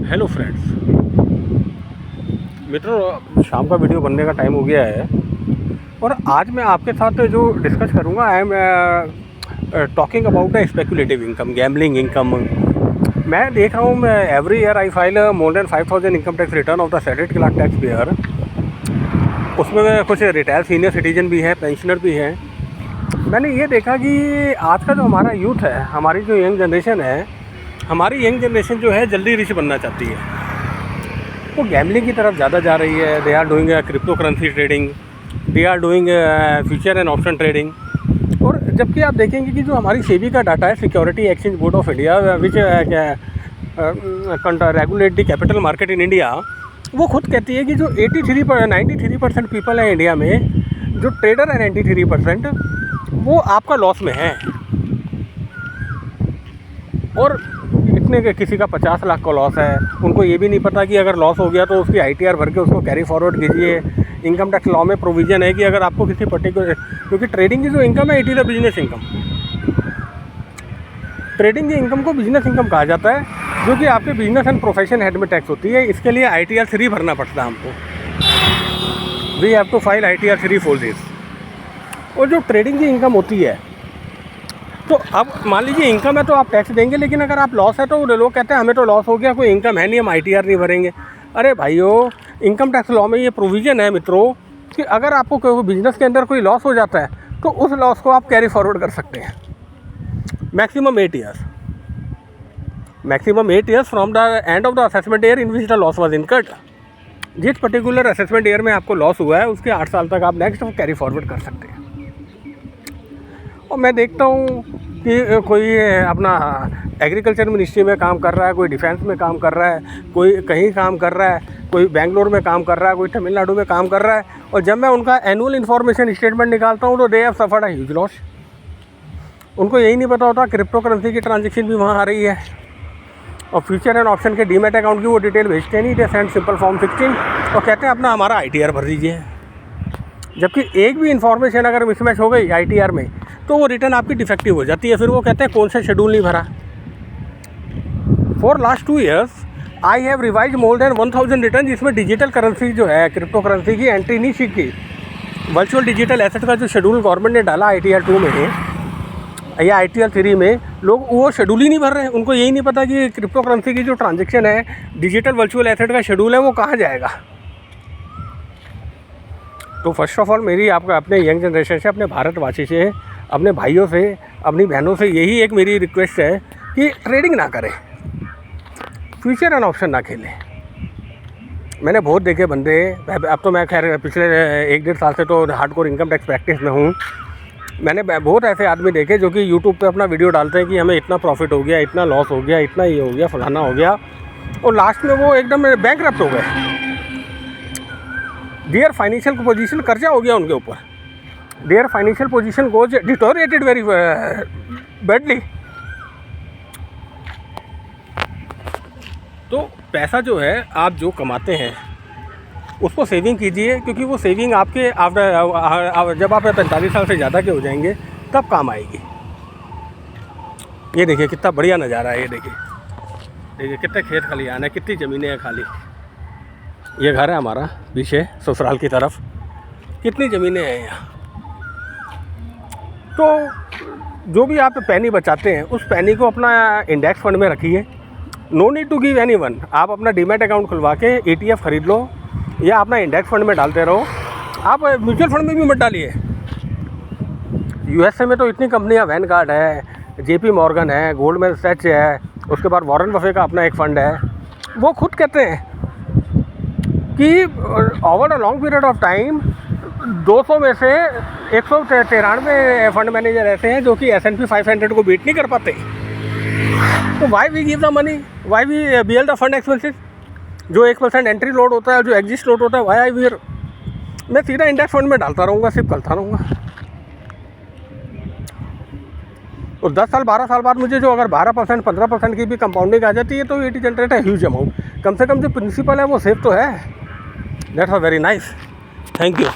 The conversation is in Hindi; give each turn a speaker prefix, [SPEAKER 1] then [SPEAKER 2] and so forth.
[SPEAKER 1] हेलो फ्रेंड्स, मित्रों, शाम का वीडियो बनने का टाइम हो गया है और आज मैं आपके साथ जो डिस्कस करूंगा I am talking about the speculative income, gambling income. मैं देख रहा हूँ, every year I file more than 5000 income tax return of the salaried class tax payer. उसमें कुछ रिटायर सीनियर सिटीजन भी हैं, पेंशनर भी हैं। मैंने ये देखा कि आज का जो हमारा यूथ है, हमारी जो यंग जनरेशन है, हमारी यंग जनरेशन जो है जल्दी रिच बनना चाहती है, वो गैम्बलिंग की तरफ ज़्यादा जा रही है। They are doing crypto currency trading, they are doing future and option trading. और जबकि आप देखेंगे कि जो हमारी सेबी का डाटा है, security exchange board of India, which regulate the capital market in India, वो खुद कहती है कि जो 93% पीपल है इंडिया में, जो ट्रेडर है 93%, वो आपका लॉस में है। और इतने के किसी का 50 लाख का लॉस है, उनको ये भी नहीं पता कि अगर लॉस हो गया तो उसकी ITR भर के उसको कैरी फॉरवर्ड कीजिए। इनकम टैक्स लॉ में प्रोविज़न है कि अगर आपको किसी पर्टिकुलर, क्योंकि ट्रेडिंग की जो इनकम है, it is a business income. Trading की इनकम को बिजनेस इनकम कहा जाता है, जो कि आपके बिजनेस एंड प्रोफेशन हेड में टैक्स होती है। इसके लिए ITR 3 भरना पड़ता है हमको। We have to file ITR 3 for this. और जो ट्रेडिंग की इनकम होती है, तो अब मान लीजिए इनकम है तो आप टैक्स देंगे, लेकिन अगर आप लॉस है तो लोग कहते हैं हमें तो लॉस हो गया, कोई इनकम है नहीं, हम ITR नहीं भरेंगे। अरे भाइयों, इनकम टैक्स लॉ में ये प्रोविज़न है मित्रों कि अगर आपको कोई बिजनेस के अंदर कोई लॉस हो जाता है तो उस लॉस को आप कैरी फॉरवर्ड कर सकते हैं maximum 8 years. Maximum 8 years from the end of the assessment year in which the loss was incurred. जिस पर्टिकुलर असेसमेंट ईयर में आपको लॉस हुआ है, उसके 8 साल तक आप नेक्स्ट कैरी फॉरवर्ड कर सकते हैं। और मैं देखता हूँ कि कोई अपना एग्रीकल्चर मिनिस्ट्री में काम कर रहा है, कोई डिफेंस में काम कर रहा है, कोई कहीं काम कर रहा है, कोई बेंगलोर में काम कर रहा है, कोई तमिलनाडु में काम कर रहा है। और जब मैं उनका एनुअल इन्फॉर्मेशन स्टेटमेंट निकालता हूँ तो they have suffered a huge loss. उनको यही नहीं पता होता क्रिप्टो करेंसी की ट्रांजेक्शन भी वहाँ आ रही है, और फ्यूचर एंड ऑप्शन के डीमैट अकाउंट की वो डिटेल भेजते नहीं, दे सेंड सिंपल फॉर्म 16 और कहते हैं अपना हमारा ITR भर दीजिए। जबकि एक भी इन्फॉर्मेशन अगर मिसमैच हो गई ITR में तो वो रिटर्न आपकी डिफेक्टिव हो जाती है। फिर वो कहते हैं कौन सा शेड्यूल नहीं भरा। For last 2 years I have revise more than 1000 return, जिसमें डिजिटल करेंसी जो है, क्रिप्टो करेंसी की एंट्री नहीं सीखी। वर्चुअल डिजिटल एसेट का जो शेड्यूल गवर्नमेंट ने डाला ITR 2 में या ITR 3 में, लोग वो शेड्यूल ही नहीं भर रहे हैं। उनको यही नहीं पता कि क्रिप्टो करेंसी की जो ट्रांजेक्शन है, डिजिटल वर्चुअल एसेट का शेड्यूल है, वो कहाँ जाएगा। तो फर्स्ट ऑफ ऑल मेरी आपका अपने यंग जनरेशन से, अपने भारतवासी से, अपने भाइयों से, अपनी बहनों से यही एक मेरी रिक्वेस्ट है कि ट्रेडिंग ना करें, फ्यूचर एंड ऑप्शन ना खेलें। मैंने बहुत देखे बंदे, अब तो मैं खैर पिछले 1-1.5 साल से तो हार्डकोर इनकम टैक्स प्रैक्टिस में हूँ। मैंने बहुत ऐसे आदमी देखे जो कि यूट्यूब पे अपना वीडियो डालते हैं कि हमें इतना प्रॉफिट हो गया, इतना लॉस हो गया, इतना ये हो गया, फलाना हो गया, और लास्ट में वो एकदम बैंकरप्ट हो गए। देयर फाइनेंशियल पोजीशन कर्जा हो गया उनके ऊपर। There financial position goes deteriorated very badly. तो पैसा जो है आप जो कमाते हैं उसको सेविंग कीजिए, क्योंकि वो सेविंग आपके जब आप 45 साल से ज़्यादा के हो जाएंगे तब काम आएगी। ये देखिए कितना बढ़िया नज़ारा है, ये देखिए कितने खेत खलिहान है, कितनी ज़मीनें हैं खाली। ये घर है हमारा पीछे ससुराल की तरफ, कितनी ज़मीनें हैं यहाँ। तो जो भी आप पैनी बचाते हैं, उस पैनी को अपना इंडेक्स फंड में रखिए। No need to give anyone. आप अपना डीमैट अकाउंट खुलवा के ETF खरीद लो या अपना इंडेक्स फंड में डालते रहो। आप म्यूचुअल फंड में भी मत डालिए। USA में तो इतनी कंपनियाँ, वैनगार्ड है, JP मॉर्गन है, गोल्डमैन सैच है, उसके बाद वॉरेन बफेट का अपना एक फ़ंड है। वो खुद कहते हैं कि over a long period of time 200 में से 193 फंड मैनेजर ऐसे हैं जो कि S&P 500 को बीट नहीं कर पाते। तो why we give the money, why we bear the fund expenses. जो 1% एंट्री लोड होता है, जो एग्जिस्ट लोड होता है, वाई आई बियर। मैं सीधा इंडेक्स फंड में डालता रहूँगा, सिर्फ करता रहूँगा। और 10 साल 12 साल बाद मुझे जो अगर 12% 15% की भी कंपाउंडिंग आ जाती है तो इट जनरेट है ह्यूज अमाउंट। कम से कम जो प्रिंसिपल है वो सेफ तो है। That's a very nice. Thank you.